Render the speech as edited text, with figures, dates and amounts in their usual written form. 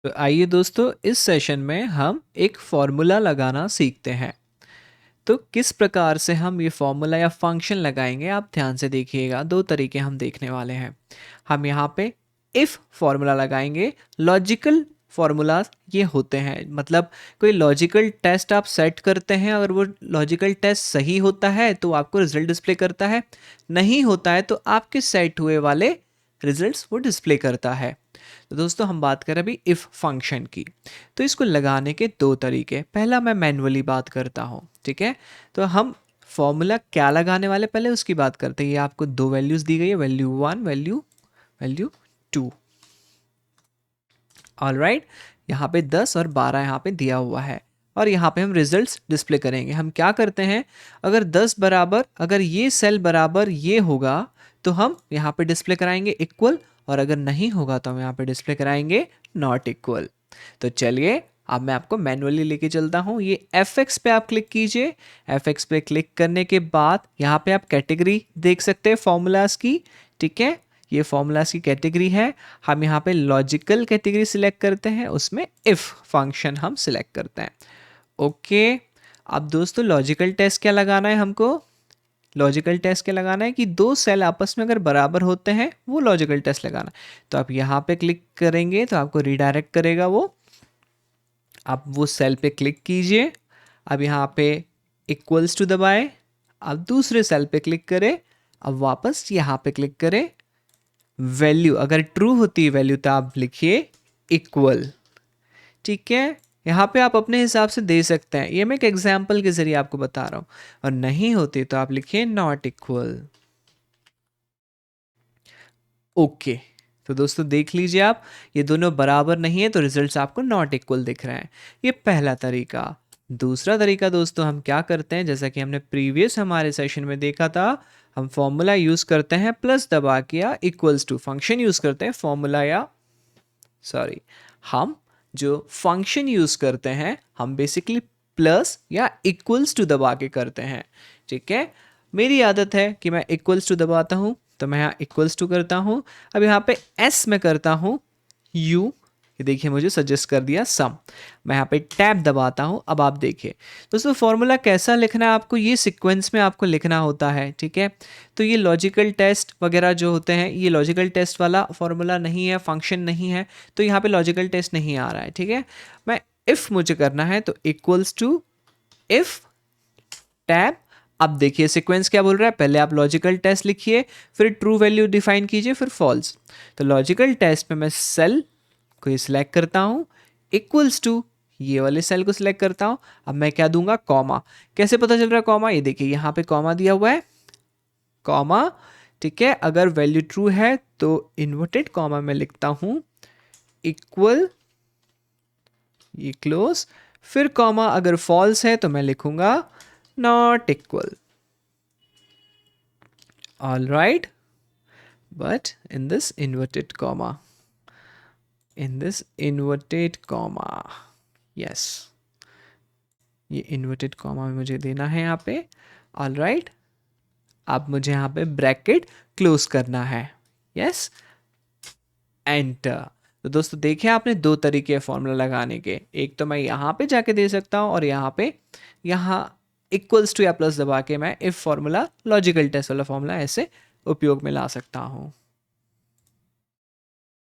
तो आइए दोस्तों, इस सेशन में हम एक फॉर्मूला लगाना सीखते हैं। तो किस प्रकार से हम ये फॉर्मूला या फंक्शन लगाएंगे, आप ध्यान से देखिएगा। दो तरीके हम देखने वाले हैं। हम यहाँ पे इफ़ फॉर्मूला लगाएंगे। लॉजिकल फार्मूलाज ये होते हैं, मतलब कोई लॉजिकल टेस्ट आप सेट करते हैं, अगर वो लॉजिकल टेस्ट सही होता है तो आपको रिजल्ट डिस्प्ले करता है, नहीं होता है तो आपके सेट हुए वाले रिजल्ट्स वो डिस्प्ले करता है। तो दोस्तों, हम बात करें अभी इफ़ फंक्शन की। तो इसको लगाने के दो तरीके। पहला मैं मैनुअली बात करता हूँ, ठीक है। तो हम फॉर्मूला क्या लगाने वाले, पहले उसकी बात करते हैं। ये आपको दो वैल्यूज़ दी गई है, वैल्यू 1, वैल्यू वैल्यू 2। ऑलराइट, यहाँ पे 10 और 12 यहाँ पे दिया हुआ है, और यहाँ पे हम रिजल्ट्स डिस्प्ले करेंगे। हम क्या करते हैं, अगर 10 बराबर, अगर ये सेल बराबर ये होगा तो हम यहाँ पे डिस्प्ले कराएंगे इक्वल, और अगर नहीं होगा तो हम यहाँ पे डिस्प्ले कराएंगे नॉट इक्वल। तो चलिए, अब मैं आपको मैनुअली लेके चलता हूँ। ये fx पे आप क्लिक कीजिए। fx पे क्लिक करने के बाद यहाँ पे आप कैटेगरी देख सकते हैं फॉर्मूलाज की, ठीक है। ये फॉर्मूलाज की कैटेगरी है। हम यहाँ पे लॉजिकल कैटेगरी सिलेक्ट करते हैं, उसमें इफ़ फंक्शन हम सिलेक्ट करते हैं। ओके, अब दोस्तों लॉजिकल टेस्ट क्या लगाना है हमको। लॉजिकल टेस्ट क्या लगाना है कि दो सेल आपस में अगर बराबर होते हैं, वो लॉजिकल टेस्ट लगाना। तो आप यहाँ पे क्लिक करेंगे तो आपको रिडायरेक्ट करेगा वो। आप वो सेल पे क्लिक कीजिए। अब यहाँ पे इक्वल्स टू दबाएं। अब दूसरे सेल पे क्लिक करें। अब वापस यहाँ पे क्लिक करें। वैल्यू अगर ट्रू होती है वैल्यू तो आप लिखिए इक्वल, ठीक है। यहाँ पे आप अपने हिसाब से दे सकते हैं, ये मैं एक एग्जाम्पल के जरिए आपको बता रहा हूँ। और नहीं होती तो आप लिखिए नॉट इक्वल। ओके, तो दोस्तों देख लीजिए आप, ये दोनों बराबर नहीं है तो रिजल्ट्स आपको नॉट इक्वल दिख रहे हैं। ये पहला तरीका। दूसरा तरीका दोस्तों, हम क्या करते हैं, जैसा कि हमने प्रीवियस हमारे सेशन में देखा था, हम फॉर्मूला यूज करते हैं प्लस दबा के, या इक्वल्स टू फंक्शन यूज करते हैं फॉर्मूला या सॉरी हम जो फंक्शन यूज करते हैं हम बेसिकली प्लस या इक्वल्स टू दबा के करते हैं, ठीक है। मेरी आदत है कि मैं इक्वल्स टू दबाता हूं, तो मैं यहाँ इक्वल्स टू करता हूं। अब यहाँ पे एस में करता हूं यू, ये देखिए मुझे सजेस्ट कर दिया सम। मैं यहाँ पे टैब दबाता हूँ। अब आप देखिए दोस्तों, फॉर्मूला कैसा लिखना है आपको, ये सीक्वेंस में आपको लिखना होता है, ठीक है। तो ये लॉजिकल टेस्ट वगैरह जो होते हैं, ये लॉजिकल टेस्ट वाला फॉर्मूला नहीं है, फंक्शन नहीं है, तो यहाँ पे लॉजिकल टेस्ट नहीं आ रहा है, ठीक है। मैं इफ़ मुझे करना है तो इक्वल्स टू इफ़ टैब। अब देखिए सीक्वेंस क्या बोल रहा है, पहले आप लॉजिकल टेस्ट लिखिए, फिर ट्रू वैल्यू डिफाइन कीजिए, फिर फॉल्स। तो लॉजिकल टेस्ट में मैं सेल को ये सिलेक्ट करता हूँ, इक्वल्स टू ये वाले सेल को सिलेक्ट करता हूँ। अब मैं क्या दूंगा, कॉमा। कैसे पता चल रहा है कॉमा, ये देखिए यहाँ पे कॉमा दिया हुआ है, कॉमा, ठीक है। अगर वैल्यू ट्रू है तो इन्वर्टेड कॉमा में लिखता हूँ इक्वल, ये क्लोज, फिर कॉमा। अगर फॉल्स है तो मैं लिखूंगा not equal. All right, but in this inverted comma, in this inverted comma, yes, ये इन्वर्टेड कॉमा में मुझे देना है यहाँ पे। ऑल राइट, अब मुझे यहाँ पे ब्रैकेट क्लोज करना है, यस, एंटर। तो दोस्तों देखिए, आपने दो तरीके हैं फॉर्मूला लगाने के। एक तो मैं यहाँ पे जाके दे सकता हूँ, और यहाँ पे यहाँ इक्वल्स टू या प्लस दबा के मैं इफ फॉर्मूला, लॉजिकल टेस्ट वाला फॉर्मूला ऐसे उपयोग में ला सकता हूँ।